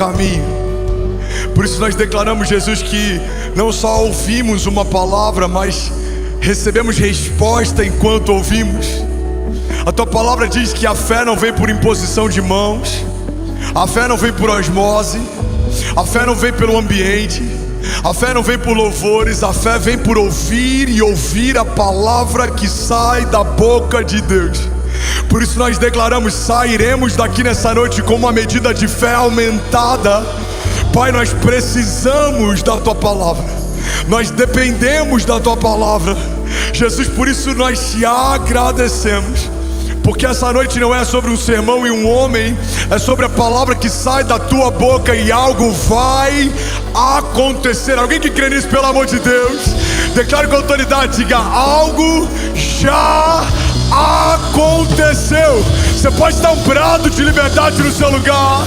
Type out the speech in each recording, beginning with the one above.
caminho. Por isso nós declaramos, Jesus, que não só ouvimos uma palavra, mas recebemos resposta enquanto ouvimos. A tua palavra diz que a fé não vem por imposição de mãos, a fé não vem por osmose, a fé não vem pelo ambiente, a fé não vem por louvores, a fé vem por ouvir e ouvir a palavra que sai da boca de Deus. Por isso nós declaramos, sairemos daqui nessa noite com uma medida de fé aumentada. Pai, nós precisamos da tua palavra, nós dependemos da tua palavra, Jesus. Por isso nós te agradecemos, porque essa noite não é sobre um sermão e um homem, é sobre a palavra que sai da tua boca, e algo vai acontecer. Alguém que crê nisso, pelo amor de Deus, declare com autoridade, diga: algo já aconteceu. Você pode dar um brado de liberdade no seu lugar.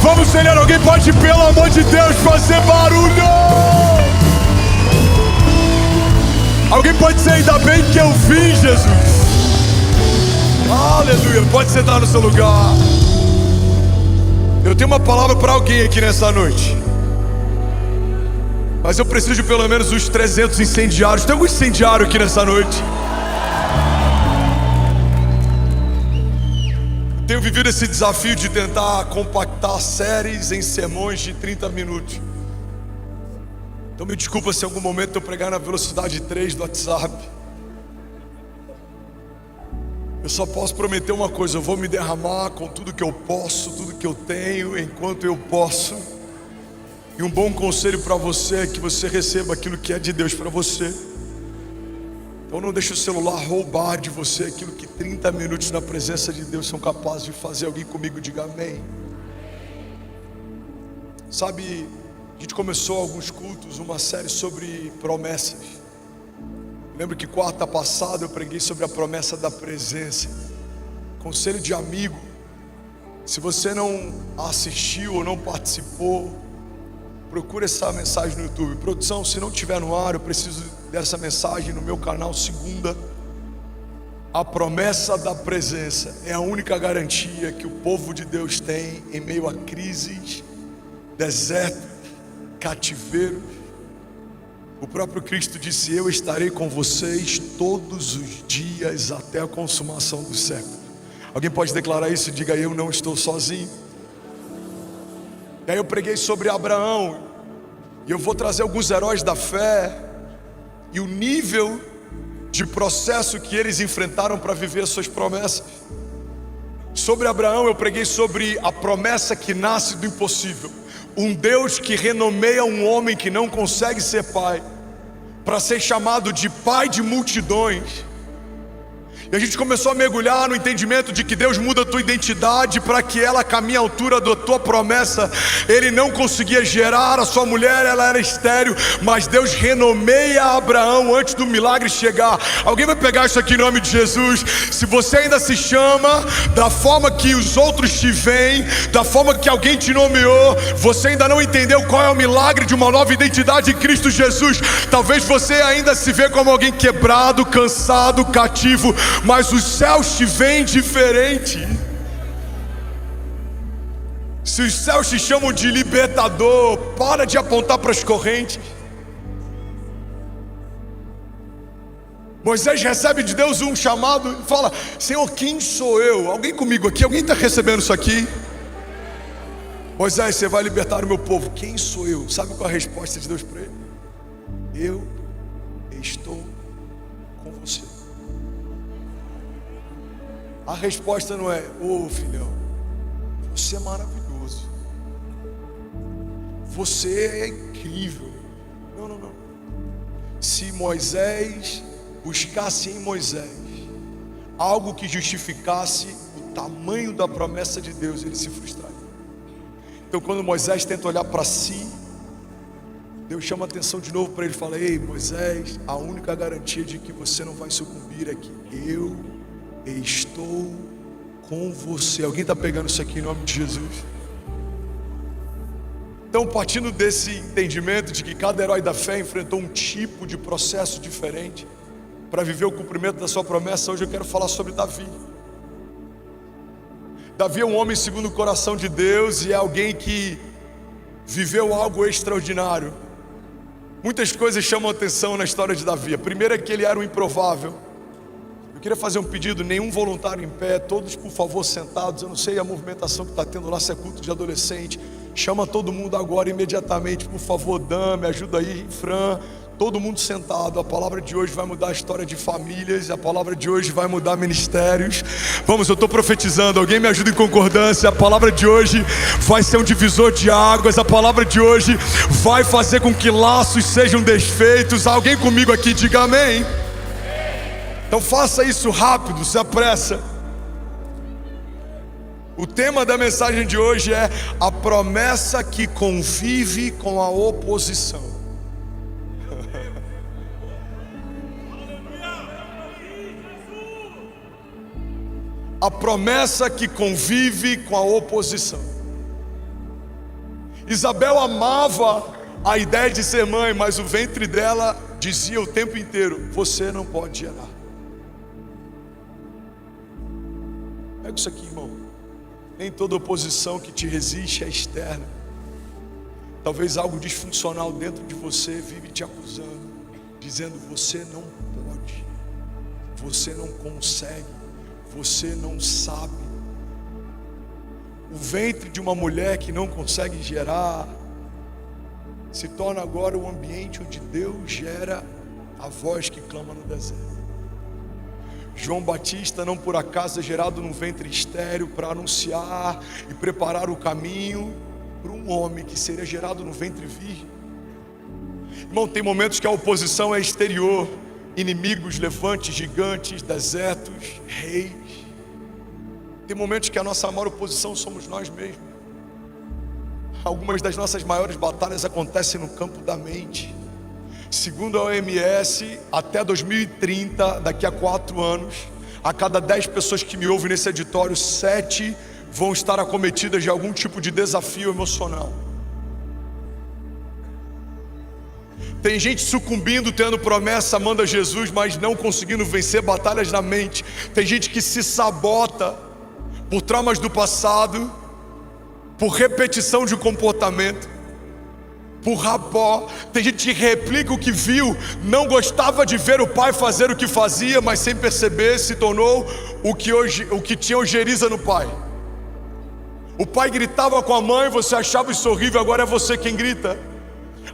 Vamos, Senhor, alguém pode, pelo amor de Deus, fazer barulho? Alguém pode dizer: ainda bem que eu vim, Jesus. Aleluia. Pode sentar no seu lugar. Eu tenho uma palavra para alguém aqui nessa noite, mas eu preciso de pelo menos uns 300 incendiários. Tem algum incendiário aqui nessa noite? Tenho vivido esse desafio de tentar compactar séries em sermões de 30 minutos. Então me desculpa se em algum momento eu pregar na velocidade 3 do WhatsApp. Eu só posso prometer uma coisa: eu vou me derramar com tudo que eu posso, tudo que eu tenho, enquanto eu posso. E um bom conselho para você é que você receba aquilo que é de Deus para você. Então não deixe o celular roubar de você aquilo que 30 minutos na presença de Deus são capazes de fazer. Alguém comigo diga amém. Sabe, a gente começou alguns cultos, uma série sobre promessas. Lembro que quarta passada eu preguei sobre a promessa da presença. Conselho de amigo: se você não assistiu ou não participou, procura essa mensagem no YouTube. Produção, se não tiver no ar, eu preciso dessa mensagem no meu canal segunda. A promessa da presença é a única garantia que o povo de Deus tem em meio a crises, desertos, cativeiros. O próprio Cristo disse: eu estarei com vocês todos os dias até a consumação dos séculos. Alguém pode declarar isso? Diga: eu não estou sozinho. E aí eu preguei sobre Abraão, e eu vou trazer alguns heróis da fé e o nível de processo que eles enfrentaram para viver as suas promessas. Sobre Abraão eu preguei sobre a promessa que nasce do impossível. Um Deus que renomeia um homem que não consegue ser pai, para ser chamado de pai de multidões. E a gente começou a mergulhar no entendimento de que Deus muda a tua identidade para que ela caminhe à altura da tua promessa. Ele não conseguia gerar, a sua mulher, ela era estéril, mas Deus renomeia Abraão antes do milagre chegar. Alguém vai pegar isso aqui em nome de Jesus? Se você ainda se chama da forma que os outros te veem, da forma que alguém te nomeou, você ainda não entendeu qual é o milagre de uma nova identidade em Cristo Jesus. Talvez você ainda se vê como alguém quebrado, cansado, cativo, mas os céus te veem diferente. Se os céus te chamam de libertador, para de apontar para as correntes. Moisés recebe de Deus um chamado e fala: Senhor, quem sou eu? Alguém comigo aqui? Alguém está recebendo isso aqui? Moisés, você vai libertar o meu povo. Quem sou eu? Sabe qual é a resposta de Deus para ele? Eu estou com você. A resposta não é: ô filhão, você é maravilhoso, você é incrível. Não, não, não. Se Moisés buscasse em Moisés algo que justificasse o tamanho da promessa de Deus, ele se frustraria. Então quando Moisés tenta olhar para si, Deus chama a atenção de novo para ele e fala: ei Moisés, a única garantia de que você não vai sucumbir é que eu estou com você. Alguém está pegando isso aqui em nome de Jesus? Então, partindo desse entendimento de que cada herói da fé enfrentou um tipo de processo diferente para viver o cumprimento da sua promessa, hoje eu quero falar sobre Davi. Davi é um homem segundo o coração de Deus e é alguém que viveu algo extraordinário. Muitas coisas chamam a atenção na história de Davi. A primeira é que ele era um improvável. Eu queria fazer um pedido, nenhum voluntário em pé, todos por favor sentados. Eu não sei a movimentação que está tendo lá, se é culto de adolescente. Chama todo mundo agora imediatamente, por favor. Dan, me ajuda aí, Fran. Todo mundo sentado. A palavra de hoje vai mudar a história de famílias. A palavra de hoje vai mudar ministérios. Vamos, eu estou profetizando. Alguém me ajuda em concordância. A palavra de hoje vai ser um divisor de águas. A palavra de hoje vai fazer com que laços sejam desfeitos. Alguém comigo aqui, diga amém. Então faça isso rápido, se apressa. O tema da mensagem de hoje é a promessa que convive com a oposição. A promessa que convive com a oposição. Isabel amava a ideia de ser mãe, mas o ventre dela dizia o tempo inteiro: você não pode gerar. Pega isso aqui, irmão. Nem toda oposição que te resiste é externa. Talvez algo disfuncional dentro de você vive te acusando, dizendo: você não pode, você não consegue, você não sabe. O ventre de uma mulher que não consegue gerar se torna agora o ambiente onde Deus gera a voz que clama no deserto. João Batista não por acaso é gerado num ventre estéril para anunciar e preparar o caminho para um homem que seria gerado no ventre virgem. Irmão, tem momentos que a oposição é exterior. Inimigos, levantes, gigantes, desertos, reis. Tem momentos que a nossa maior oposição somos nós mesmos. Algumas das nossas maiores batalhas acontecem no campo da mente. Segundo a OMS, até 2030, daqui a 4 anos, a cada 10 pessoas que me ouvem nesse editório, 7 vão estar acometidas de algum tipo de desafio emocional. Tem gente sucumbindo, tendo promessa, amando a Jesus, mas não conseguindo vencer batalhas na mente. Tem gente que se sabota por traumas do passado, por repetição de comportamento, por rapó. Tem gente que replica o que viu, não gostava de ver o pai fazer o que fazia, mas sem perceber se tornou o que tinha ojeriza no pai. O pai gritava com a mãe, você achava isso horrível, agora é você quem grita.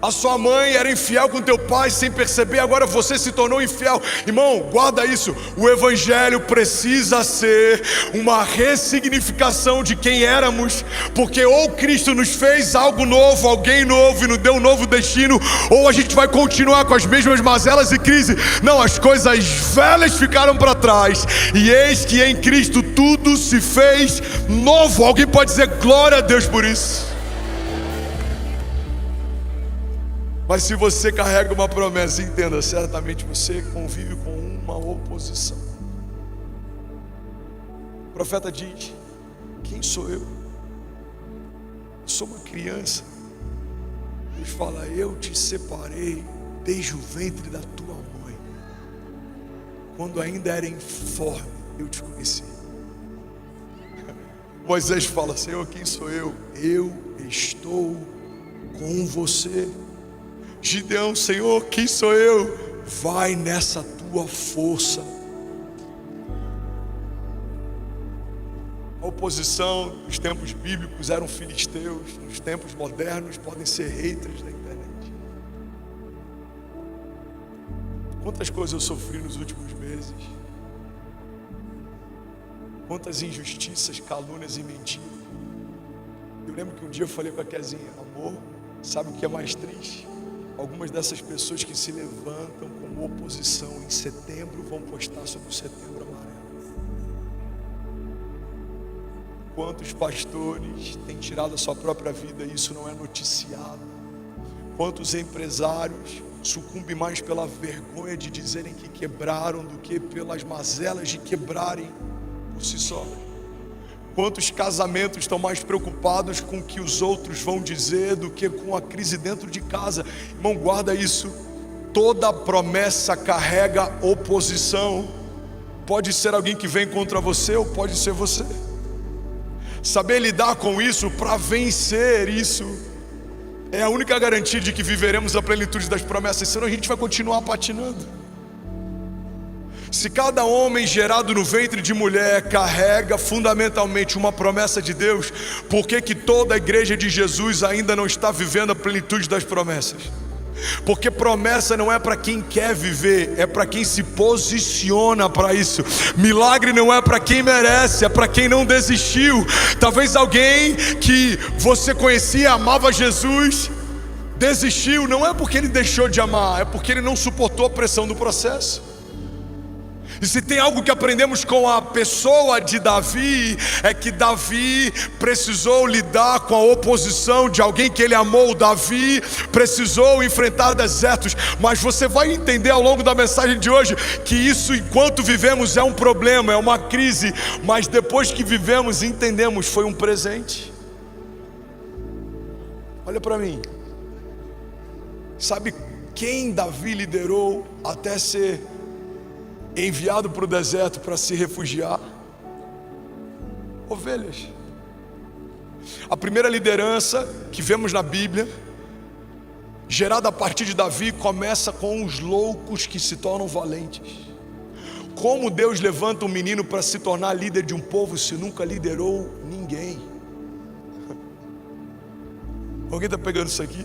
A sua mãe era infiel com teu pai sem perceber, agora você se tornou infiel. Irmão, guarda isso. O evangelho precisa ser uma ressignificação de quem éramos, porque ou Cristo nos fez algo novo, alguém novo e nos deu um novo destino, ou a gente vai continuar com as mesmas mazelas e crises. Não, as coisas velhas ficaram para trás e eis que em Cristo tudo se fez novo. Alguém pode dizer glória a Deus por isso? Mas se você carrega uma promessa, entenda, certamente você convive com uma oposição. O profeta diz: quem sou eu? Eu sou uma criança. Deus fala: eu te separei desde o ventre da tua mãe. Quando ainda era informe, eu te conheci. Moisés fala: Senhor, quem sou eu? Eu estou com você. Gideão: Senhor, quem sou eu? Vai nessa tua força. A oposição nos tempos bíblicos eram filisteus, nos tempos modernos podem ser haters da internet. Quantas coisas eu sofri nos últimos meses, quantas injustiças, calúnias e mentiras. Eu lembro que um dia eu falei com a Kezinha: amor, sabe o que é mais triste? Algumas dessas pessoas que se levantam como oposição em setembro vão postar sobre o Setembro Amarelo. Quantos pastores têm tirado a sua própria vida e isso não é noticiado? Quantos empresários sucumbem mais pela vergonha de dizerem que quebraram do que pelas mazelas de quebrarem por si só? Quantos casamentos estão mais preocupados com o que os outros vão dizer do que com a crise dentro de casa? Irmão, guarda isso. Toda promessa carrega oposição. Pode ser alguém que vem contra você ou pode ser você. saber lidar com isso para vencer isso, é a única garantia de que viveremos a plenitude das promessas, senão a gente vai continuar patinando. Se cada homem gerado no ventre de mulher carrega fundamentalmente uma promessa de Deus, por que toda a igreja de Jesus ainda não está vivendo a plenitude das promessas? Porque promessa não é para quem quer viver, é para quem se posiciona para isso. Milagre não é para quem merece, é para quem não desistiu. Talvez alguém que você conhecia, amava Jesus, desistiu, não é porque ele deixou de amar, é porque ele não suportou a pressão do processo. E se tem algo que aprendemos com a pessoa de Davi, é que Davi precisou lidar com a oposição de alguém que ele amou. Davi precisou enfrentar desertos. Mas você vai entender ao longo da mensagem de hoje que isso, enquanto vivemos, é um problema, é uma crise. Mas depois que vivemos, entendemos, foi um presente. Olha para mim. Sabe quem Davi liderou até ser enviado para o deserto para se refugiar? Ovelhas. A primeira liderança que vemos na Bíblia, gerada a partir de Davi, começa com os loucos que se tornam valentes. Como Deus levanta um menino para se tornar líder de um povo se nunca liderou ninguém? Alguém está pegando isso aqui?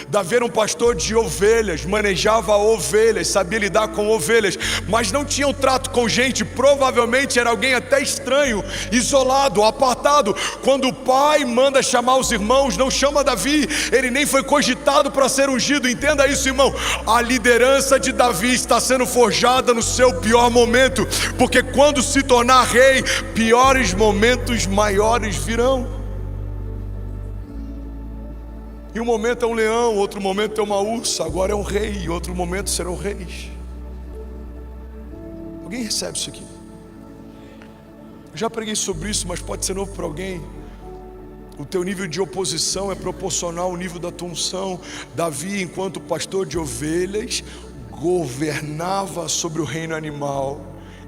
Davi era um pastor de ovelhas, manejava ovelhas, sabia lidar com ovelhas, mas não tinha um trato com gente. Provavelmente era alguém até estranho, isolado, apartado. Quando o pai manda chamar os irmãos, não chama Davi, ele nem foi cogitado para ser ungido. Entenda isso, irmão. A liderança de Davi está sendo forjada no seu pior momento, porque quando se tornar rei, piores momentos maiores virão. E um momento é um leão, outro momento é uma ursa, agora é um rei, e outro momento serão reis. Alguém recebe isso aqui? Eu já preguei sobre isso, mas pode ser novo para alguém. O teu nível de oposição é proporcional ao nível da tua unção. Davi, enquanto pastor de ovelhas, governava sobre o reino animal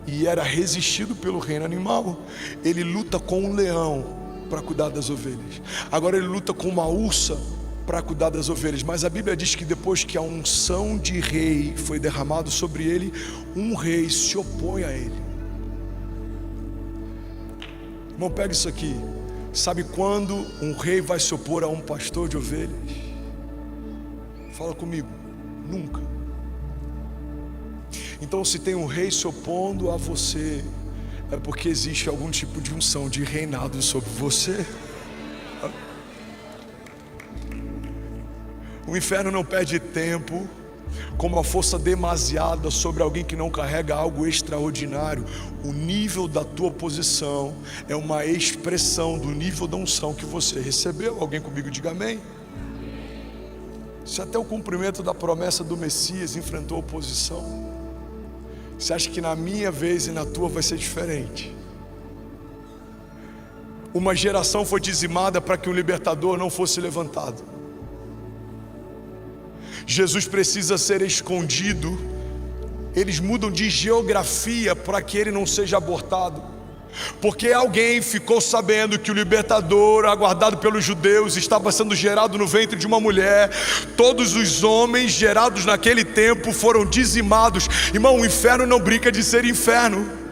e era resistido pelo reino animal. Ele luta com um leão para cuidar das ovelhas. Agora ele luta com uma ursa para cuidar das ovelhas. Mas a Bíblia diz que depois que a unção de rei foi derramado sobre ele, um rei se opõe a ele. Irmão, pega isso aqui. Sabe quando um rei vai se opor a um pastor de ovelhas? Fala comigo. Nunca. Então, se tem um rei se opondo a você, é porque existe algum tipo de unção de reinado sobre você. O inferno não perde tempo com uma força demasiada sobre alguém que não carrega algo extraordinário. O nível da tua posição é uma expressão do nível da unção que você recebeu. Alguém comigo diga amém. Se até o cumprimento da promessa do Messias enfrentou oposição, você acha que na minha vez e na tua vai ser diferente? Uma geração foi dizimada para que um libertador não fosse levantado. Jesus precisa ser escondido. Eles mudam de geografia para que ele não seja abortado, porque alguém ficou sabendo que o libertador aguardado pelos judeus estava sendo gerado no ventre de uma mulher. Todos os homens gerados naquele tempo foram dizimados. Irmão, o inferno não brinca de ser inferno.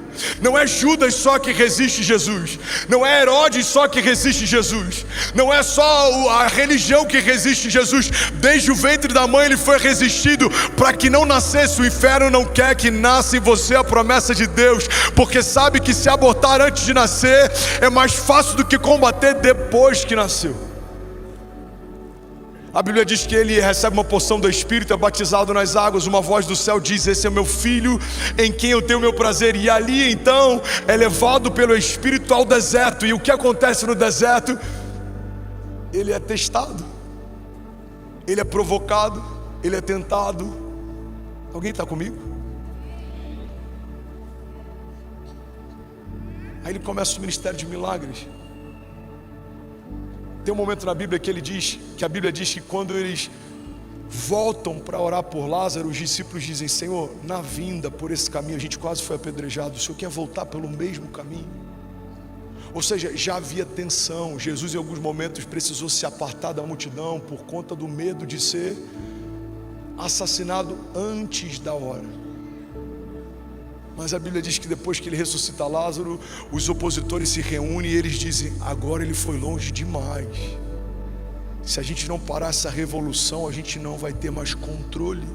Não é Judas só que resiste Jesus, não é Herodes só que resiste Jesus, não é só a religião que resiste Jesus. Desde o ventre da mãe ele foi resistido para que não nascesse. O inferno não quer que nasça em você a promessa de Deus, porque sabe que se abortar antes de nascer é mais fácil do que combater depois que nasceu. A Bíblia diz que ele recebe uma porção do Espírito, é batizado nas águas. Uma voz do céu diz: esse é o meu filho em quem eu tenho meu prazer. E ali então é levado pelo Espírito ao deserto. E o que acontece no deserto? Ele é testado, ele é provocado, ele é tentado. Alguém está comigo? Aí ele começa o ministério de milagres. Tem um momento na Bíblia que a Bíblia diz que quando eles voltam para orar por Lázaro, os discípulos dizem: Senhor, na vinda por esse caminho a gente quase foi apedrejado, o Senhor quer voltar pelo mesmo caminho? Ou seja, já havia tensão. Jesus em alguns momentos precisou se apartar da multidão por conta do medo de ser assassinado antes da hora. Mas a Bíblia diz que depois que ele ressuscita Lázaro, os opositores se reúnem e eles dizem: agora ele foi longe demais. Se a gente não parar essa revolução, a gente não vai ter mais controle.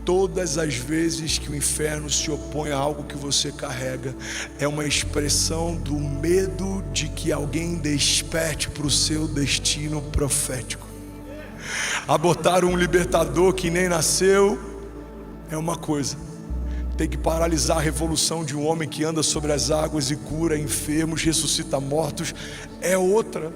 Todas as vezes que o inferno se opõe a algo que você carrega, é uma expressão do medo de que alguém desperte para o seu destino profético. Abortar um libertador que nem nasceu é uma coisa, tem que paralisar a revolução de um homem que anda sobre as águas e cura enfermos, ressuscita mortos, é outra.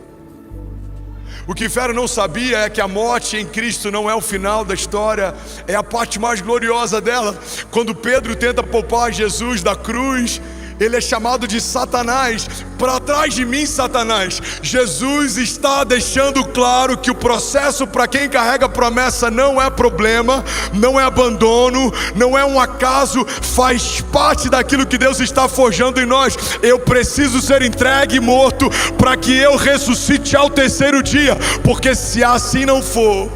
O que o inferno não sabia é que a morte em Cristo não é o final da história, é a parte mais gloriosa dela. Quando Pedro tenta poupar Jesus da cruz, ele é chamado de Satanás. Para trás de mim, Satanás. Jesus está deixando claro que o processo para quem carrega promessa não é problema, não é abandono, não é um acaso, faz parte daquilo que Deus está forjando em nós. Eu preciso ser entregue e morto para que eu ressuscite ao terceiro dia, porque se assim não for,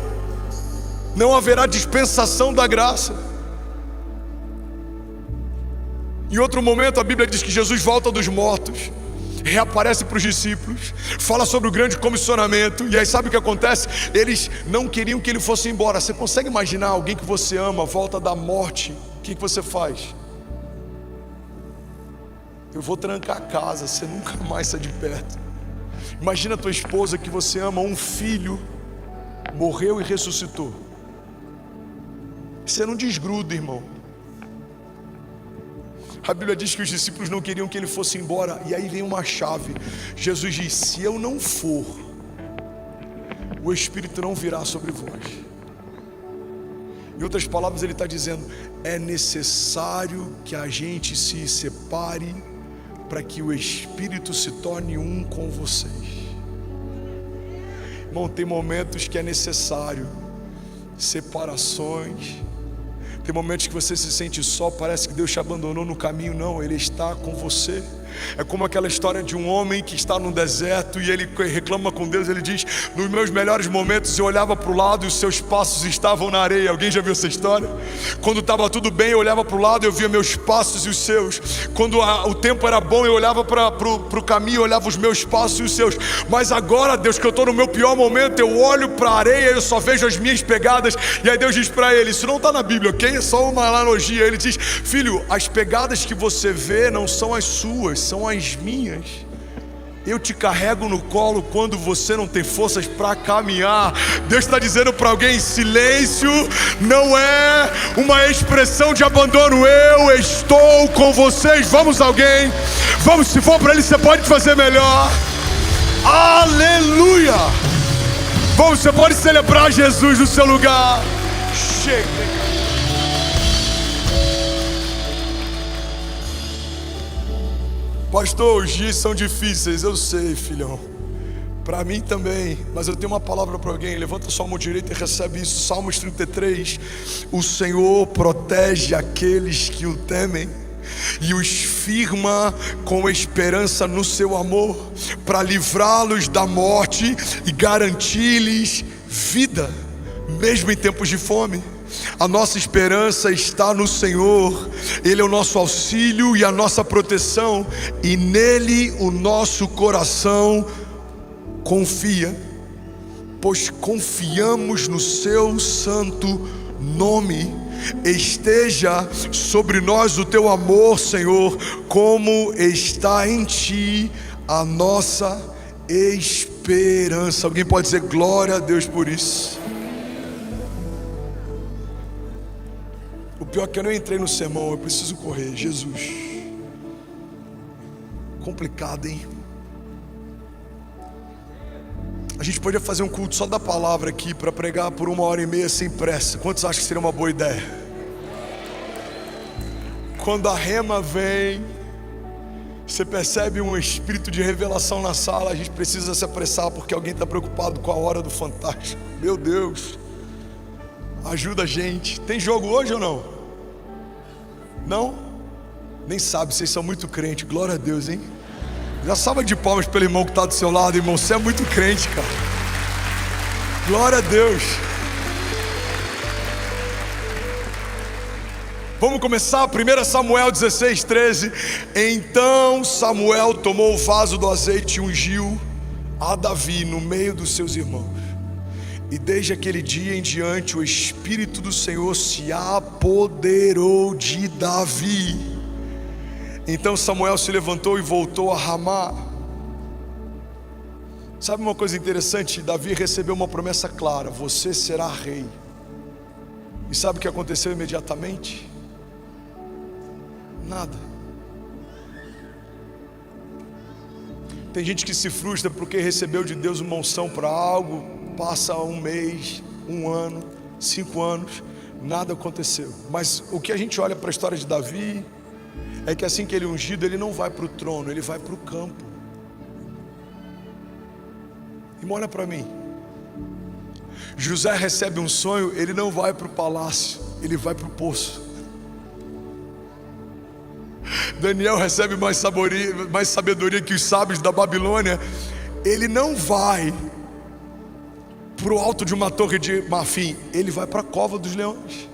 não haverá dispensação da graça. Em outro momento a Bíblia diz que Jesus volta dos mortos, reaparece para os discípulos, fala sobre o grande comissionamento. E aí sabe o que acontece? Eles não queriam que ele fosse embora. Você consegue imaginar alguém que você ama volta da morte? O que você faz? Eu vou trancar a casa, você nunca mais sai de perto. Imagina a tua esposa que você ama, um filho morreu e ressuscitou. Você não desgruda, irmão. A Bíblia diz que os discípulos não queriam que ele fosse embora. E aí vem uma chave. Jesus diz: se eu não for, o Espírito não virá sobre vós. Em outras palavras, ele está dizendo: é necessário que a gente se separe para que o Espírito se torne um com vocês. Irmão, tem momentos que é necessário separações. Tem momentos que você se sente só, parece que Deus te abandonou no caminho. Não, Ele está com você. É como aquela história de um homem que está no deserto e ele reclama com Deus. Ele diz: nos meus melhores momentos eu olhava para o lado e os seus passos estavam na areia. Alguém já viu essa história? Quando estava tudo bem, eu olhava para o lado e eu via meus passos e os seus. Quando o tempo era bom, eu olhava para o caminho, eu olhava os meus passos e os seus. Mas agora, Deus, que eu estou no meu pior momento, eu olho para a areia e eu só vejo as minhas pegadas. E aí Deus diz para ele: isso não está na Bíblia, ok? É só uma analogia. Ele diz: filho, as pegadas que você vê não são as suas, são as minhas. Eu te carrego no colo quando você não tem forças para caminhar. Deus está dizendo para alguém: silêncio não é uma expressão de abandono. Eu estou com vocês. Vamos, alguém? Vamos, se for para ele, você pode fazer melhor. Aleluia! Vamos, você pode celebrar Jesus no seu lugar. Chega. Pastor, os dias são difíceis. Eu sei, filhão. Para mim também. Mas eu tenho uma palavra para alguém. Levanta sua mão direita e recebe isso. Salmos 33. O Senhor protege aqueles que o temem e os firma com esperança no seu amor, para livrá-los da morte e garantir-lhes vida, mesmo em tempos de fome. A nossa esperança está no Senhor. Ele é o nosso auxílio e a nossa proteção, e nele o nosso coração confia, pois confiamos no seu santo nome. Esteja sobre nós o teu amor, Senhor, como está em ti a nossa esperança. Alguém pode dizer glória a Deus por isso? O pior é que eu não entrei no sermão, eu preciso correr. Jesus, complicado, hein? A gente podia fazer um culto só da palavra aqui, para pregar por 1h30 sem pressa. Quantos acham que seria uma boa ideia? Quando a rema vem, você percebe um espírito de revelação na sala. A gente precisa se apressar, porque alguém está preocupado com a hora do fantástico. Meu Deus, ajuda a gente. Tem jogo hoje ou não? Não? Nem sabe, vocês são muito crentes. Glória a Deus, hein? Já salva de palmas pelo irmão que está do seu lado, irmão. Você é muito crente, cara. Glória a Deus. Vamos começar, 1 Samuel 16:13. Então Samuel tomou o vaso do azeite e ungiu a Davi no meio dos seus irmãos. E desde aquele dia em diante o Espírito do Senhor se apoderou de Davi. Então Samuel se levantou e voltou a Ramá. Sabe uma coisa interessante? Davi recebeu uma promessa clara: você será rei. E sabe o que aconteceu imediatamente? Nada. Tem gente que se frustra porque recebeu de Deus uma unção para algo, passa um mês, um ano, 5 anos, nada aconteceu. Mas o que a gente olha para a história de Davi é que assim que ele é ungido, ele não vai para o trono, ele vai para o campo. E olha para mim, José recebe um sonho, ele não vai para o palácio, ele vai para o poço. Daniel recebe mais sabedoria que os sábios da Babilônia, ele não vai para o alto de uma torre de marfim, ele vai para a cova dos leões.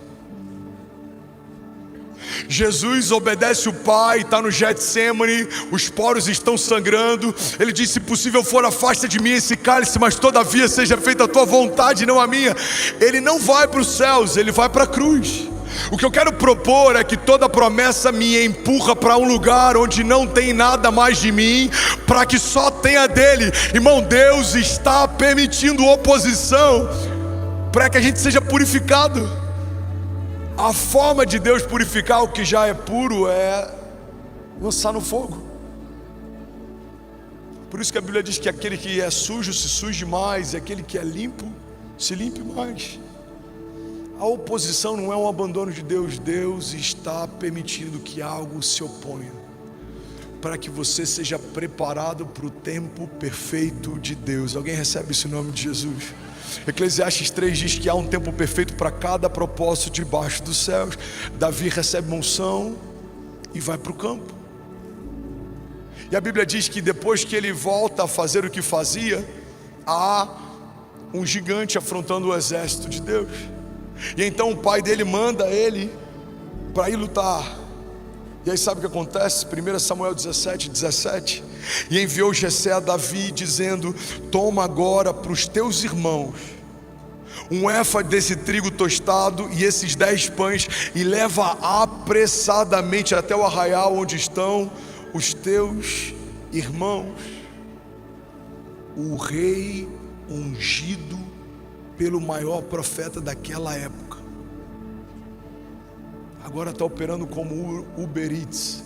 Jesus obedece o Pai, está no Getsemane, os poros estão sangrando. Ele diz: se possível for, afasta de mim esse cálice, mas todavia seja feita a tua vontade, não a minha. Ele não vai para os céus, ele vai para a cruz. O que eu quero propor é que toda promessa me empurra para um lugar onde não tem nada mais de mim, para que só tenha dele. Irmão, Deus está permitindo oposição para que a gente seja purificado. A forma de Deus purificar o que já é puro é lançar no fogo. Por isso que a Bíblia diz que aquele que é sujo se suje mais, e aquele que é limpo se limpe mais. A oposição não é um abandono de Deus. Deus está permitindo que algo se oponha, para que você seja preparado para o tempo perfeito de Deus. Alguém recebe isso em nome de Jesus? Eclesiastes 3 diz que há um tempo perfeito para cada propósito debaixo dos céus. Davi recebe uma unção e vai para o campo. E a Bíblia diz que depois que ele volta a fazer o que fazia, há um gigante afrontando o exército de Deus. E então o pai dele manda ele para ir lutar. E aí sabe o que acontece? 1 Samuel 17:17. E enviou Jessé a Davi dizendo: toma agora para os teus irmãos um éfa desse trigo tostado e esses 10 pães, e leva apressadamente até o arraial onde estão os teus irmãos. O rei ungido pelo maior profeta daquela época, agora está operando como Uber Eats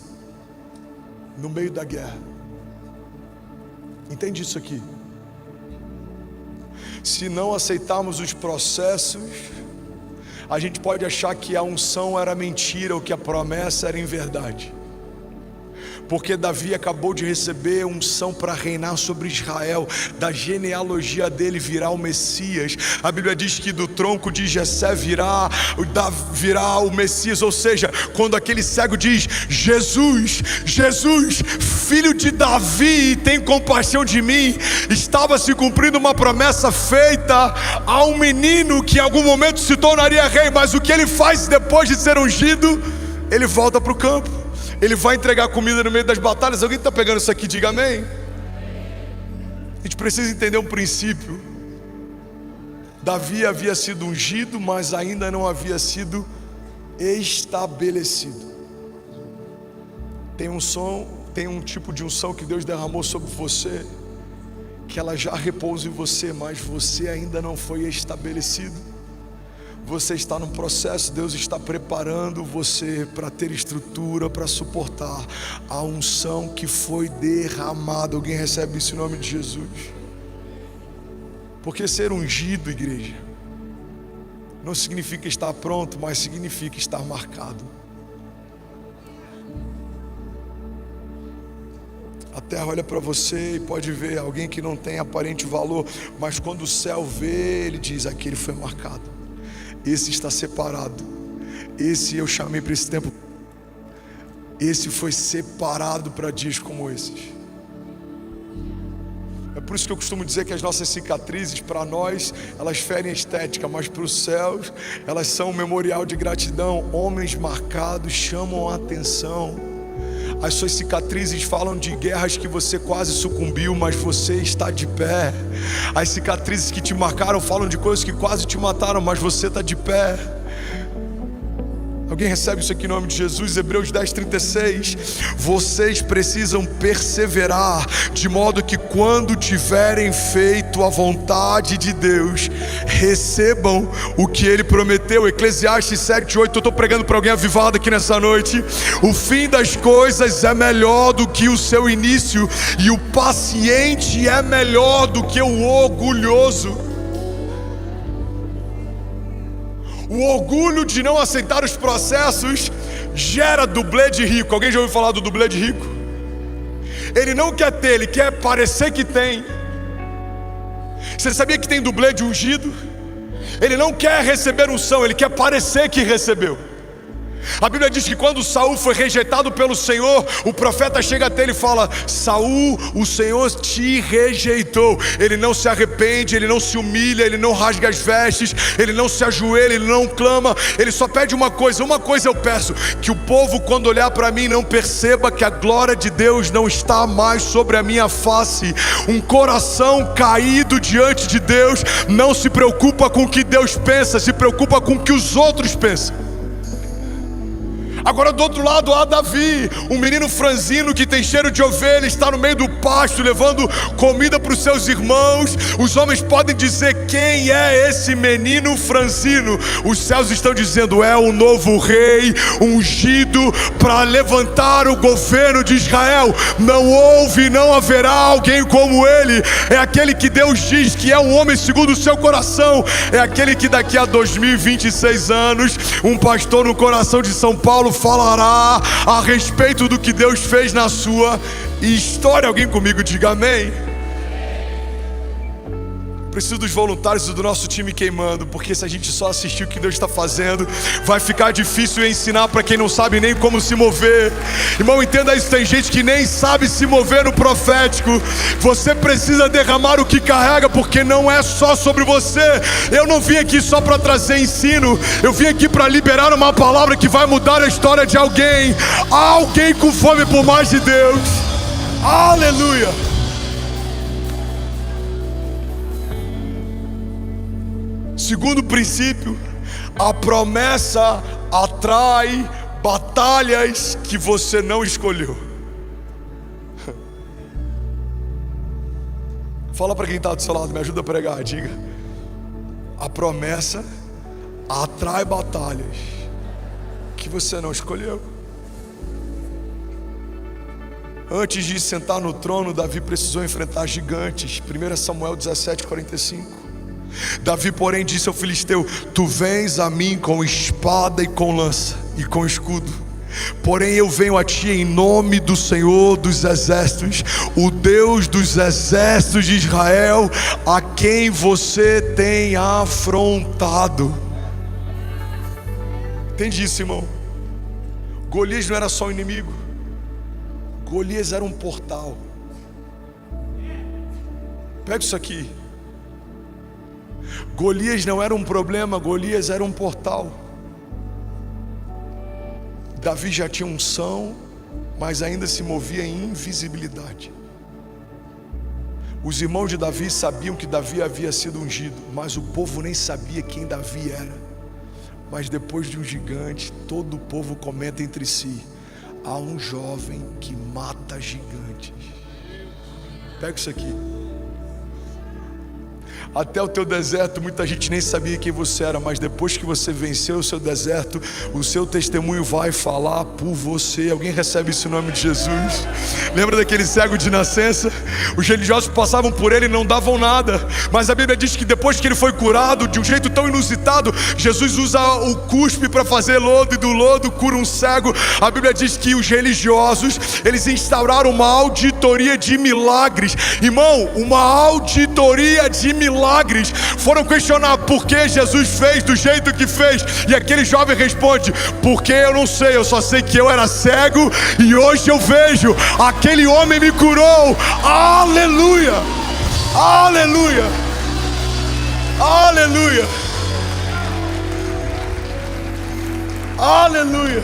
no meio da guerra. Entende isso aqui? Se não aceitarmos os processos, a gente pode achar que a unção era mentira ou que a promessa era em verdade. Porque Davi acabou de receber unção para reinar sobre Israel. Da genealogia dele virá o Messias. A Bíblia diz que do tronco de Jessé virá o Messias. Ou seja, quando aquele cego diz: Jesus, Jesus, filho de Davi, tem compaixão de mim, estava se cumprindo uma promessa feita a um menino que em algum momento se tornaria rei. Mas o que ele faz depois de ser ungido? Ele volta para o campo. Ele vai entregar comida no meio das batalhas. Alguém está pegando isso aqui? Diga amém. A gente precisa entender um princípio. Davi havia sido ungido, mas ainda não havia sido estabelecido. Tem um tipo de unção que Deus derramou sobre você, que ela já repousa em você, mas você ainda não foi estabelecido. Você está num processo, Deus está preparando você para ter estrutura, para suportar a unção que foi derramada. Alguém recebe isso em nome de Jesus? Porque ser ungido, igreja, não significa estar pronto, mas significa estar marcado. A terra olha para você e pode ver alguém que não tem aparente valor, mas quando o céu vê, ele diz: aquele foi marcado. Esse está separado. Esse eu chamei para esse tempo. Esse foi separado para dias como esses. Por isso que eu costumo dizer que as nossas cicatrizes, para nós, elas ferem a estética, mas para os céus, elas são um memorial de gratidão. Homens marcados chamam a atenção. As suas cicatrizes falam de guerras que você quase sucumbiu, mas você está de pé. As cicatrizes que te marcaram falam de coisas que quase te mataram, mas você está de pé. Alguém recebe isso aqui em nome de Jesus? Hebreus 10:36. Vocês precisam perseverar, de modo que quando tiverem feito a vontade de Deus, recebam o que Ele prometeu. Eclesiastes 7:8. Eu estou pregando para alguém avivado aqui nessa noite. O fim das coisas é melhor do que o seu início, e o paciente é melhor do que o orgulhoso. O orgulho de não aceitar os processos gera dublê de rico. Alguém já ouviu falar do dublê de rico? Ele não quer ter, ele quer parecer que tem. Você sabia que tem dublê de ungido? Ele não quer receber unção, ele quer parecer que recebeu. A Bíblia diz que quando Saul foi rejeitado pelo Senhor, o profeta chega até ele e fala: Saul, o Senhor te rejeitou. Ele não se arrepende, ele não se humilha, ele não rasga as vestes, ele não se ajoelha, ele não clama. Ele só pede uma coisa eu peço: que o povo, quando olhar para mim, não perceba que a glória de Deus não está mais sobre a minha face. Um coração caído diante de Deus não se preocupa com o que Deus pensa, se preocupa com o que os outros pensam. Agora do outro lado há Davi, um menino franzino que tem cheiro de ovelha, está no meio do pasto levando comida para os seus irmãos. Os homens podem dizer: quem é esse menino franzino? Os céus estão dizendo: é o novo rei ungido para levantar o governo de Israel. Não houve e não haverá alguém como ele. É aquele que Deus diz que é um homem segundo o seu coração. É aquele que daqui a 2026 anos, um pastor no coração de São Paulo falará a respeito do que Deus fez na sua história. Alguém comigo diga amém. Preciso dos voluntários do nosso time queimando, porque se a gente só assistir o que Deus está fazendo, vai ficar difícil ensinar para quem não sabe nem como se mover. Irmão, entenda isso, tem gente que nem sabe se mover no profético. Você precisa derramar o que carrega, porque não é só sobre você. Eu não vim aqui só para trazer ensino, eu vim aqui para liberar uma palavra que vai mudar a história de alguém. Alguém com fome por mais de Deus. Aleluia. Segundo princípio, a promessa atrai batalhas que você não escolheu. Fala para quem está do seu lado, me ajuda a pregar, diga: a promessa atrai batalhas que você não escolheu. Antes de sentar no trono, Davi precisou enfrentar gigantes. 1 Samuel 17:45. Davi, porém, disse ao filisteu: tu vens a mim com espada e com lança e com escudo, porém eu venho a ti em nome do Senhor dos exércitos, o Deus dos exércitos de Israel, a quem você tem afrontado. Entende isso, irmão? Golias não era só um inimigo, Golias era um portal. Pega isso aqui. Golias não era um problema, Golias era um portal. Davi já tinha unção, mas ainda se movia em invisibilidade. Os irmãos de Davi sabiam que Davi havia sido ungido, mas o povo nem sabia quem Davi era. Mas depois de um gigante, todo o povo comenta entre si: há um jovem que mata gigantes. Pega isso aqui. Até o teu deserto, muita gente nem sabia quem você era, mas depois que você venceu o seu deserto, o seu testemunho vai falar por você. Alguém recebe isso em nome de Jesus? Lembra daquele cego de nascença? Os religiosos passavam por ele e não davam nada, mas a Bíblia diz que depois que ele foi curado de um jeito tão inusitado, Jesus usa o cuspe para fazer lodo, e do lodo cura um cego. A Bíblia diz que os religiosos, eles instauraram uma auditoria de milagres. Irmão, uma auditoria de milagres. Foram questionar por que Jesus fez do jeito que fez, e aquele jovem responde: porque eu não sei, eu só sei que eu era cego e hoje eu vejo. Aquele homem me curou. Aleluia. Aleluia! Aleluia! Aleluia!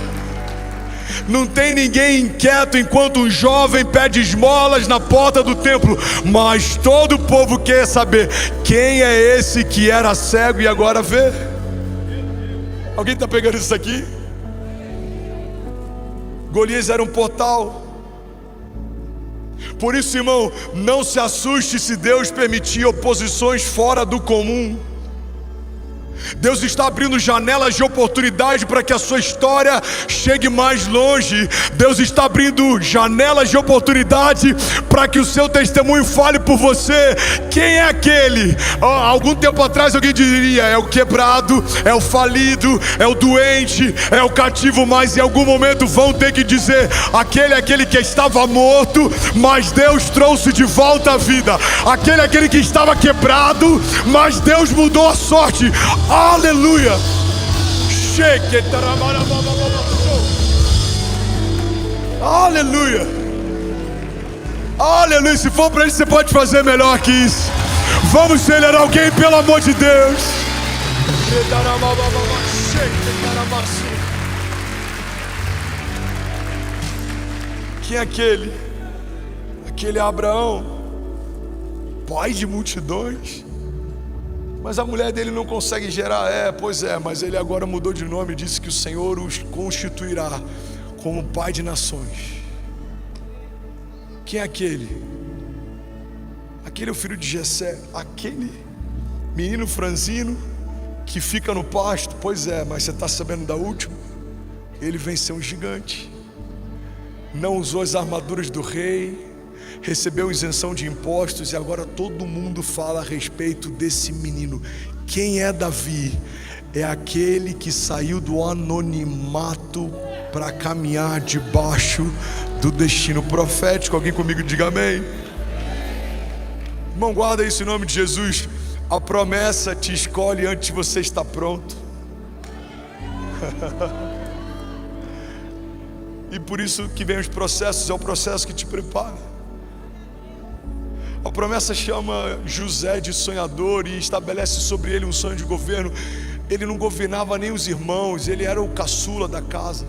Não tem ninguém inquieto enquanto um jovem pede esmolas na porta do templo, mas todo o povo quer saber quem é esse que era cego e agora vê. Alguém está pegando isso aqui? Golias era um portal. Por isso, irmão, não se assuste se Deus permitir oposições fora do comum. Deus está abrindo janelas de oportunidade para que a sua história chegue mais longe. Deus está abrindo janelas de oportunidade para que o seu testemunho fale por você. Quem é aquele? Algum tempo atrás alguém diria: é o quebrado, é o falido, é o doente, é o cativo. Mas em algum momento vão ter que dizer: aquele que estava morto, mas Deus trouxe de volta à vida. Aquele que estava quebrado, mas Deus mudou a sorte. Aleluia! Aleluia! Aleluia! Se for para isso, você pode fazer melhor que isso. Vamos acelerar alguém, pelo amor de Deus. Quem é aquele? Aquele é Abraão, pai de multidões. Mas a mulher dele não consegue gerar. Pois é, mas ele agora mudou de nome e disse que o Senhor os constituirá como pai de nações. Quem é aquele? Aquele é o filho de Jessé, aquele menino franzino que fica no pasto. Pois é, mas você está sabendo da última? Ele venceu um gigante, não usou as armaduras do rei, recebeu isenção de impostos, e agora todo mundo fala a respeito desse menino. Quem é Davi? É aquele que saiu do anonimato para caminhar debaixo do destino profético. Alguém comigo diga amém. Irmão, guarda isso em nome de Jesus. A promessa te escolhe antes de você estar pronto. E por isso que vem os processos, é o processo que te prepara. A promessa chama José de sonhador e estabelece sobre ele um sonho de governo. Ele não governava nem os irmãos, ele era o caçula da casa.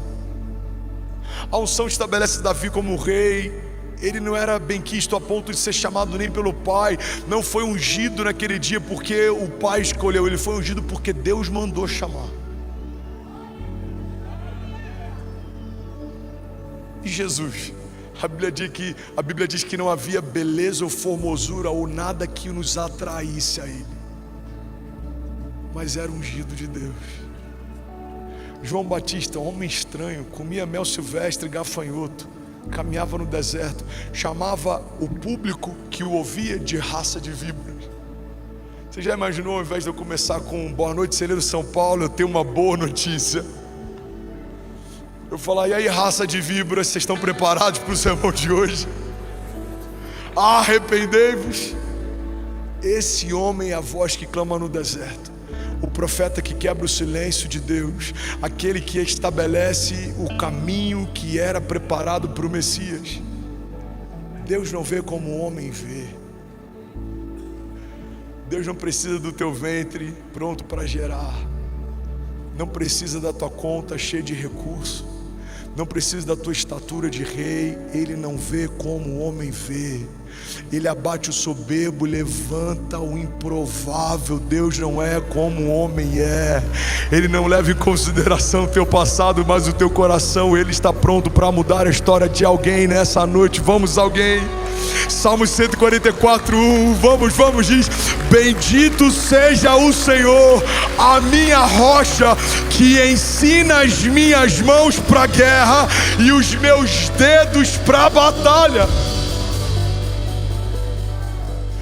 A unção estabelece Davi como rei. Ele não era benquisto a ponto de ser chamado nem pelo pai. Não foi ungido naquele dia porque o pai escolheu. Ele foi ungido porque Deus mandou chamar. E Jesus? A Bíblia diz que não havia beleza ou formosura ou nada que nos atraísse a Ele, mas era ungido de Deus. João Batista, homem estranho, comia mel silvestre e gafanhoto, caminhava no deserto, chamava o público que o ouvia de raça de víboras. Você já imaginou, ao invés de eu começar com boa noite, celeiro São Paulo, eu tenho uma boa notícia? Eu falar: e aí, raça de víboras, vocês estão preparados para o sermão de hoje? Arrependei-vos. Esse homem é a voz que clama no deserto, o profeta que quebra o silêncio de Deus, aquele que estabelece o caminho que era preparado para o Messias. Deus não vê como o homem vê. Deus não precisa do teu ventre pronto para gerar, não precisa da tua conta cheia de recursos, não precisa da tua estatura de rei. Ele não vê como o homem vê. Ele abate o soberbo, levanta o improvável. Deus não é como o homem é. Ele não leva em consideração o teu passado, mas o teu coração. Ele está pronto para mudar a história de alguém nessa noite. Vamos, alguém? Salmos 144:1. Vamos, diz: bendito seja o Senhor, a minha rocha, que ensina as minhas mãos para a guerra e os meus dedos para a batalha.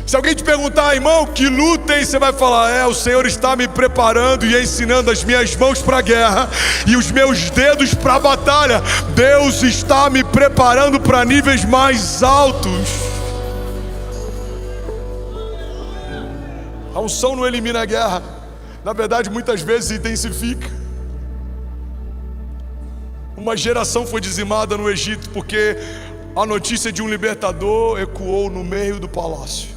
Se alguém te perguntar: irmão, que luta tem? Você vai falar: o Senhor está me preparando e ensinando as minhas mãos para a guerra e os meus dedos para a batalha. Deus está me preparando para níveis mais altos. A unção não elimina a guerra. Na verdade, muitas vezes intensifica. Uma geração foi dizimada no Egito porque a notícia de um libertador ecoou no meio do palácio.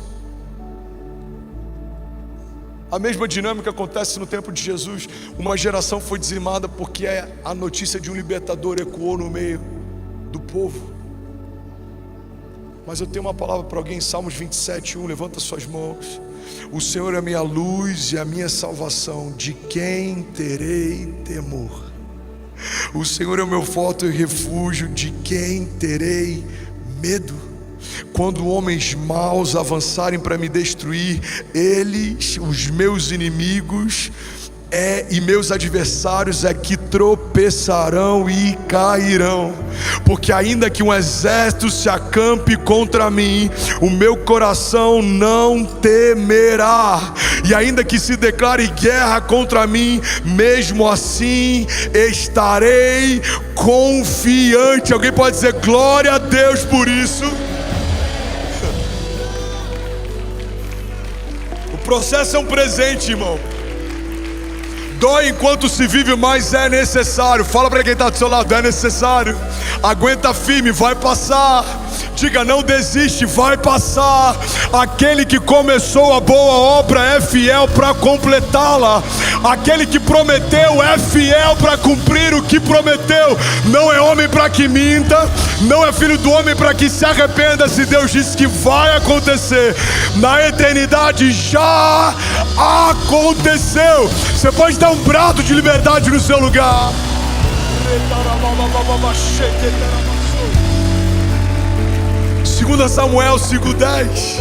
A mesma dinâmica acontece no tempo de Jesus. Uma geração foi dizimada porque a notícia de um libertador ecoou no meio do povo. Mas eu tenho uma palavra para alguém, Salmos 27:1, levanta suas mãos. O Senhor é a minha luz e a minha salvação, de quem terei temor? O Senhor é o meu forte refúgio, de quem terei medo? Quando homens maus avançarem para me destruir, eles, os meus inimigos e meus adversários que tropeçarão e cairão. Porque ainda que um exército se acampe contra mim, o meu coração não temerá. E ainda que se declare guerra contra mim, mesmo assim estarei confiante. Alguém pode dizer glória a Deus por isso? O processo é um presente, irmão. Dói enquanto se vive, mas é necessário. Fala para quem está do seu lado, é necessário. Aguenta firme, vai passar. Diga, não desiste, vai passar. Aquele que começou a boa obra é fiel para completá-la. Aquele que prometeu é fiel para cumprir o que prometeu. Não é homem para que minta, não é filho do homem para que se arrependa. Se Deus disse que vai acontecer, na eternidade já aconteceu. Você pode dar um brado de liberdade no seu lugar. 2 Samuel 5:10.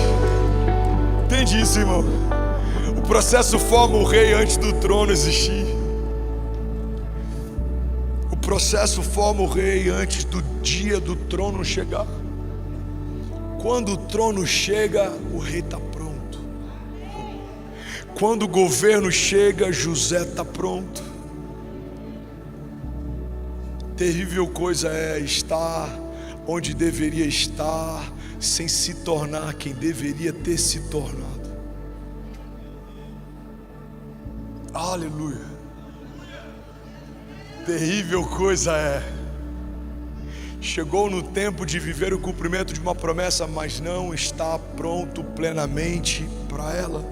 Entende isso, irmão? O processo forma o rei antes do trono existir. O processo forma o rei antes do dia do trono chegar. Quando o trono chega, o rei está pronto. Quando o governo chega, José está pronto. Terrível coisa é estar onde deveria estar, sem se tornar quem deveria ter se tornado. Aleluia. Terrível coisa é. Chegou no tempo de viver o cumprimento de uma promessa, mas não está pronto plenamente para ela.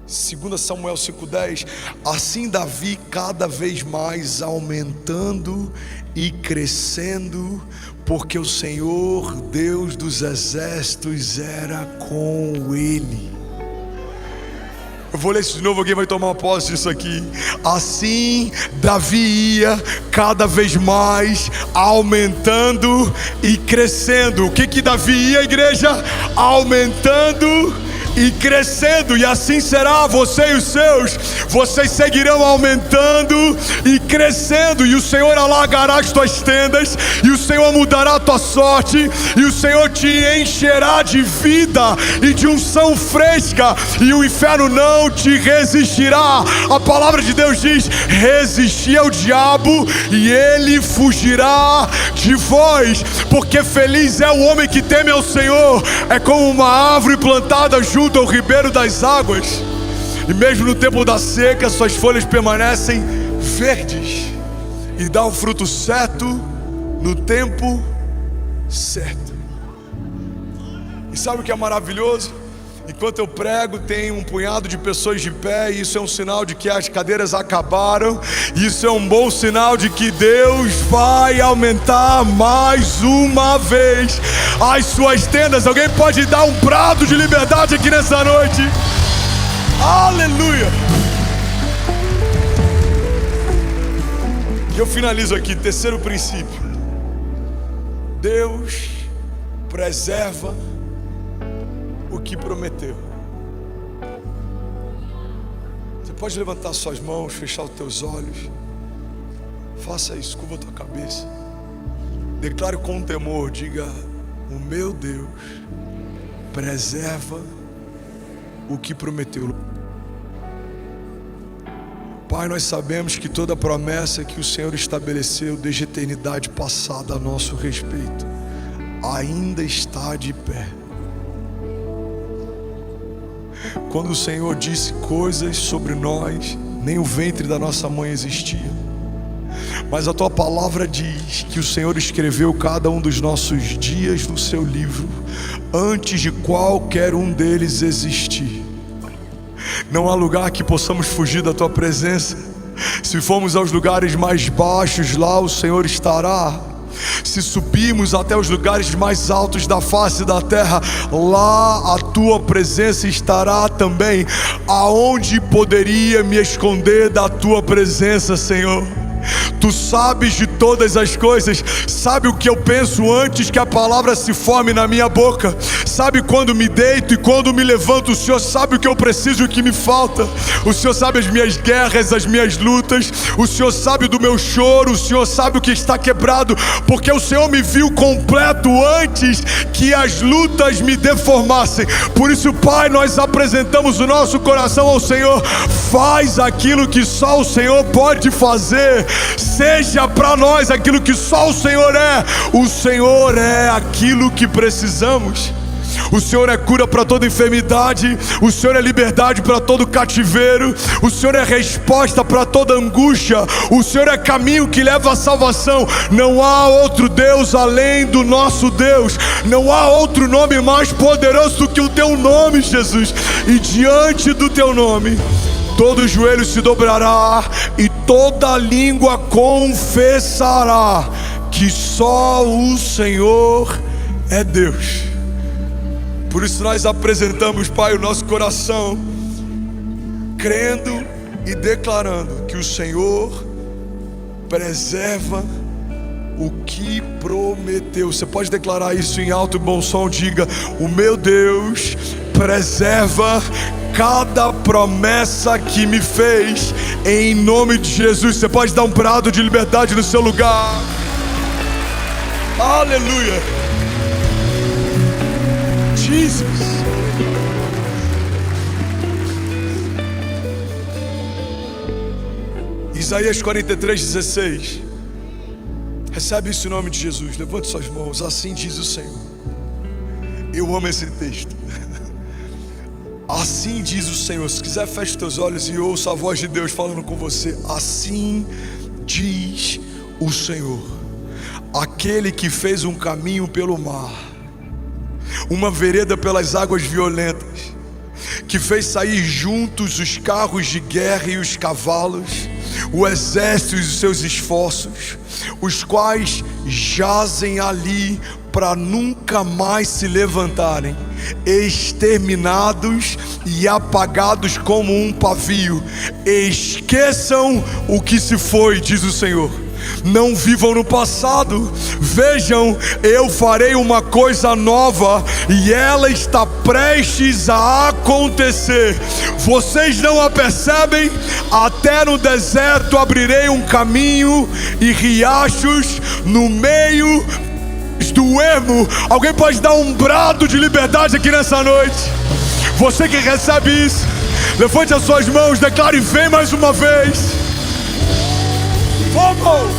2 Samuel 5:10. Assim Davi cada vez mais aumentando e crescendo, porque o Senhor Deus dos exércitos era com ele. Eu vou ler isso de novo, alguém vai tomar posse disso aqui. Assim Davi ia cada vez mais aumentando e crescendo. O que Davi ia, igreja? Aumentando e crescendo, e assim será você e os seus. Vocês seguirão aumentando e crescendo, e o Senhor alargará as tuas tendas, e o Senhor mudará a tua sorte, e o Senhor te encherá de vida e de unção fresca, e o inferno não te resistirá. A palavra de Deus diz: resistir ao diabo e ele fugirá de vós. Porque feliz é o homem que teme ao Senhor. É como uma árvore plantada junto ao ribeiro das águas, e mesmo no tempo da seca suas folhas permanecem verdes, e dá o fruto certo no tempo certo. E sabe o que é maravilhoso? Enquanto eu prego, tem um punhado de pessoas de pé, e isso é um sinal de que as cadeiras acabaram. Isso é um bom sinal de que Deus vai aumentar mais uma vez as suas tendas. Alguém pode dar um brado de liberdade aqui nessa noite? Aleluia! E eu finalizo aqui, terceiro princípio. Deus preserva o que prometeu. Você pode levantar suas mãos, fechar os teus olhos. Faça isso, curva a tua cabeça. Declare com temor, diga: o meu Deus preserva o que prometeu. Pai, nós sabemos que toda promessa que o Senhor estabeleceu desde a eternidade passada a nosso respeito ainda está de pé. Quando o Senhor disse coisas sobre nós, nem o ventre da nossa mãe existia. Mas a tua palavra diz que o Senhor escreveu cada um dos nossos dias no seu livro, antes de qualquer um deles existir. Não há lugar que possamos fugir da tua presença. Se formos aos lugares mais baixos, lá o Senhor estará. Se subirmos até os lugares mais altos da face da terra, lá a tua presença estará também. Aonde poderia me esconder da tua presença, Senhor? Tu sabes de todas as coisas, sabe o que eu penso antes que a palavra se forme na minha boca, sabe quando me deito e quando me levanto. O Senhor sabe o que eu preciso e o que me falta. O Senhor sabe as minhas guerras, as minhas lutas. O Senhor sabe do meu choro, o Senhor sabe o que está quebrado, porque o Senhor me viu completo antes que as lutas me deformassem. Por isso, Pai, nós apresentamos o nosso coração ao Senhor. Faz aquilo que só o Senhor pode fazer. Seja para nós aquilo que só o Senhor é. O Senhor é aquilo que precisamos. O Senhor é cura para toda enfermidade. O Senhor é liberdade para todo cativeiro. O Senhor é resposta para toda angústia. O Senhor é caminho que leva à salvação. Não há outro Deus além do nosso Deus. Não há outro nome mais poderoso do que o teu nome, Jesus. E diante do teu nome, todo joelho se dobrará e toda língua confessará que só o Senhor é Deus. Por isso nós apresentamos, Pai, o nosso coração, crendo e declarando que o Senhor preserva o que prometeu. Você pode declarar isso em alto e bom som? Diga: o meu Deus preserva cada promessa que me fez, em nome de Jesus. Você pode dar um brado de liberdade no seu lugar. Aleluia. Jesus. Isaías 43:16. Recebe isso em nome de Jesus. Levante suas mãos. Assim diz o Senhor. Eu amo esse texto. Assim diz o Senhor. Se quiser, feche teus olhos e ouça a voz de Deus falando com você. Assim diz o Senhor, aquele que fez um caminho pelo mar, uma vereda pelas águas violentas, que fez sair juntos os carros de guerra e os cavalos, o exército e os seus esforços, os quais jazem ali para nunca mais se levantarem, exterminados e apagados como um pavio. Esqueçam o que se foi, diz o Senhor. Não vivam no passado. Vejam, eu farei uma coisa nova e ela está prestes a acontecer. Vocês não a percebem? Até no deserto abrirei um caminho e riachos no meio do ermo. Alguém pode dar um brado de liberdade aqui nessa noite? Você que recebe isso, levante as suas mãos, declare: vem mais uma vez. Vamos!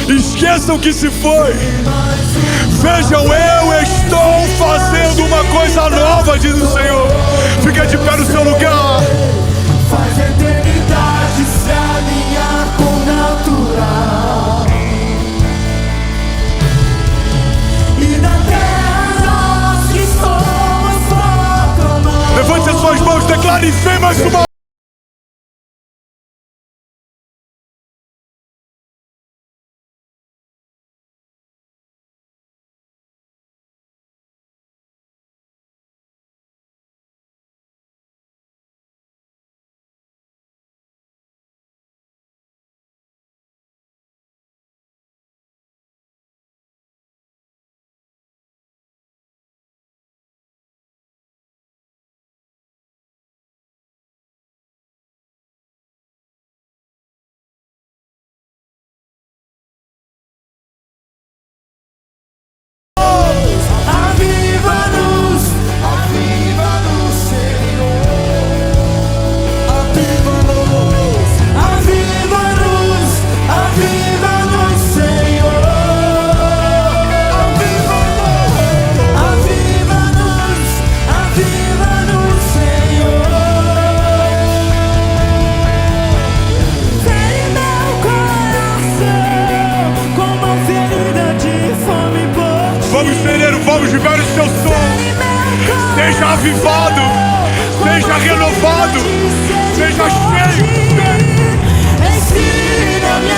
Esqueçam que se foi. Vejam, eu estou fazendo uma coisa nova, diz o Senhor. Fica de pé no seu lugar. Faz a eternidade se alinhar com o natural. E na terra nós que somos proclamados. Levante as suas mãos, declare: vem mais uma. Vamos viver o seu som. Seja avivado. Seja renovado, seja cheio. Ensina-me a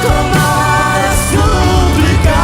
clamar, a suplicar.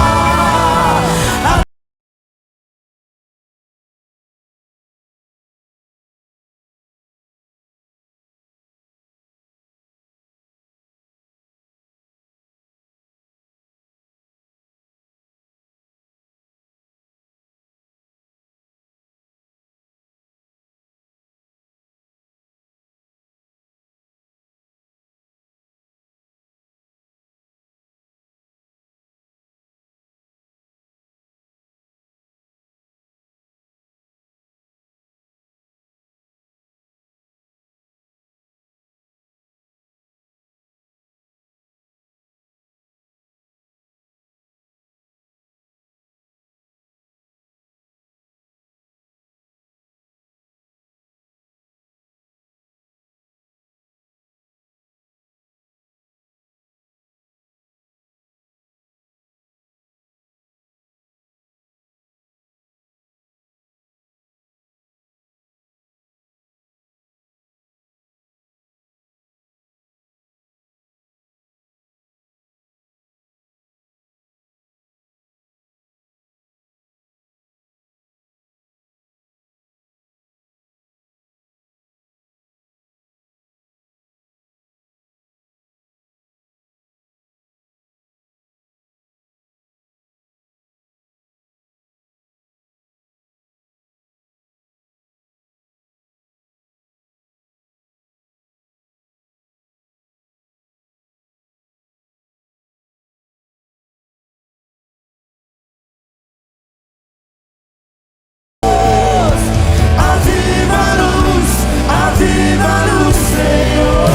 Aviva-nos, Senhor.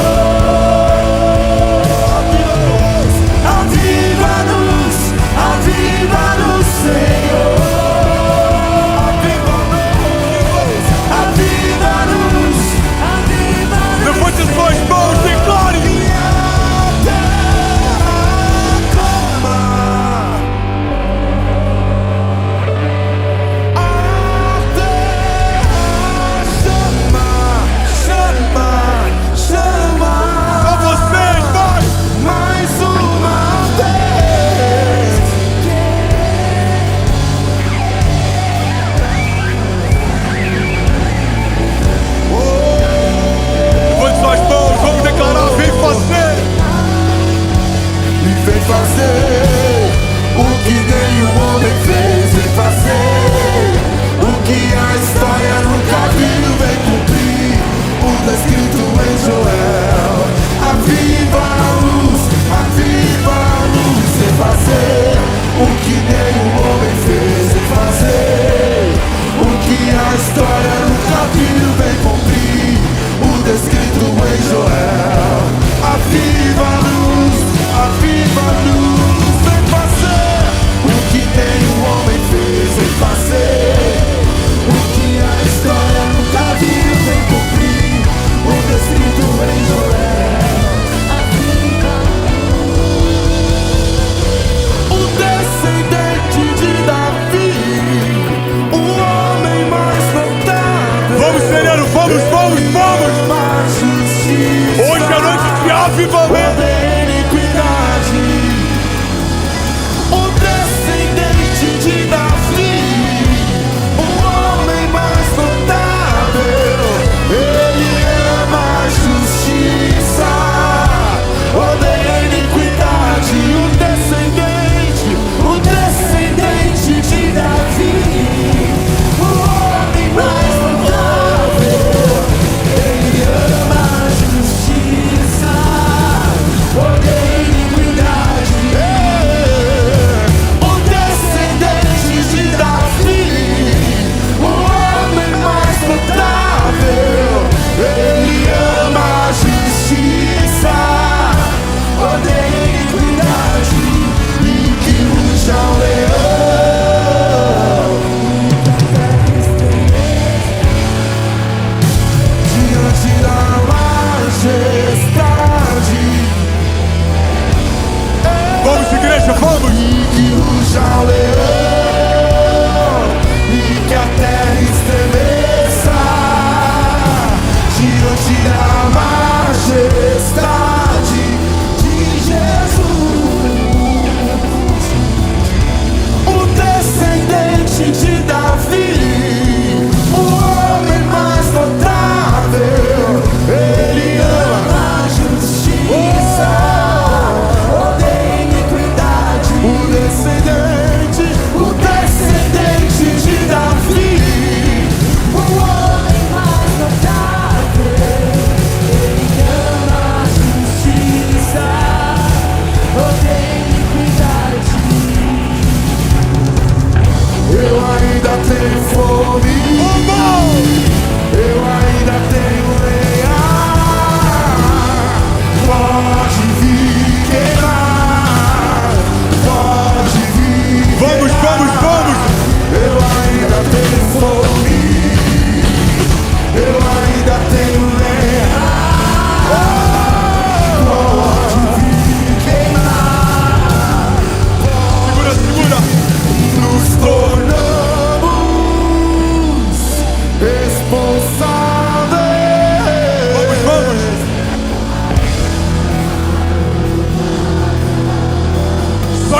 Aviva-nos, aviva-nos, Senhor. Aviva-nos, aviva-nos. Levante as suas mãos, declare. Fazer o que nenhum homem fez, vem fazer o que a história nunca viu, vem cumprir o descrito em Joel. Aviva-nos, vem fazer o que nenhum homem fez, vem fazer o que a história nunca viu, vem cumprir o descrito em Joel. Aviva-nos, vem fazer o que nenhum homem fez, vem fazer o que a história nunca viu, vem cumprir o descrito em Joel. O descendente de Davi, o homem mais notável. Vamos, Senhor, vamos. Hoje é noite de avivamento.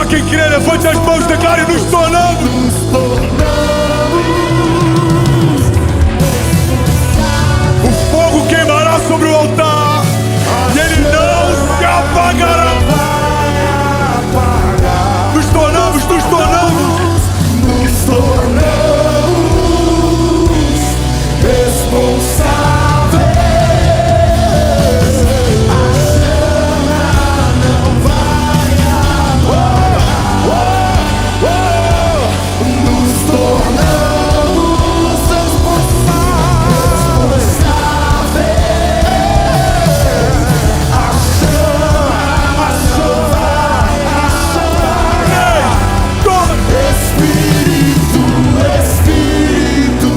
quem crê, levante as mãos, declare: nos tornamos. O fogo queimará sobre o altar e ele não se apagará. Nos tornamos responsáveis. A chama não vai apagar. Nos tornamos responsáveis. A chama Espírito,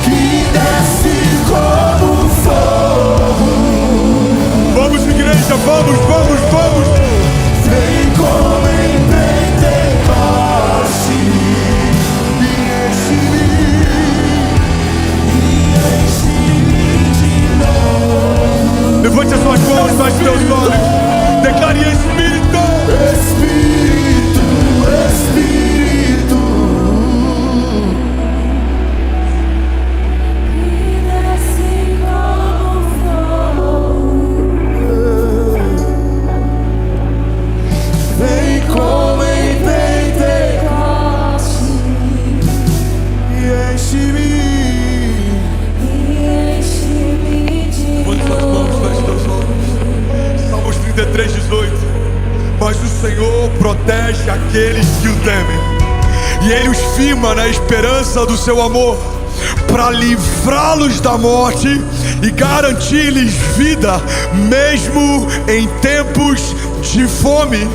que desce como fogo. Vamos, igreja, vamos. Vem como em Pentecoste e enche-me de novo. Levante as suas mãos, feche teus olhos, declare: Espírito. Vem como em Pentecoste e enche-me de Levante suas mãos, feche teus olhos. Salmos 33:18. Mas o Senhor protege aqueles que o temem, e Ele os firma na esperança do seu amor, para livrá-los da morte e garantir-lhes vida, mesmo em tempos de fome.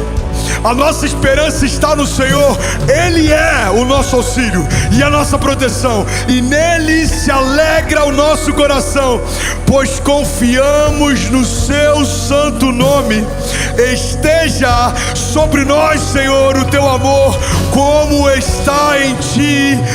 A nossa esperança está no Senhor. Ele é o nosso auxílio e a nossa proteção, e nele se alegra o nosso coração, pois confiamos no seu santo nome. Esteja sobre nós, Senhor, o teu amor, como está em ti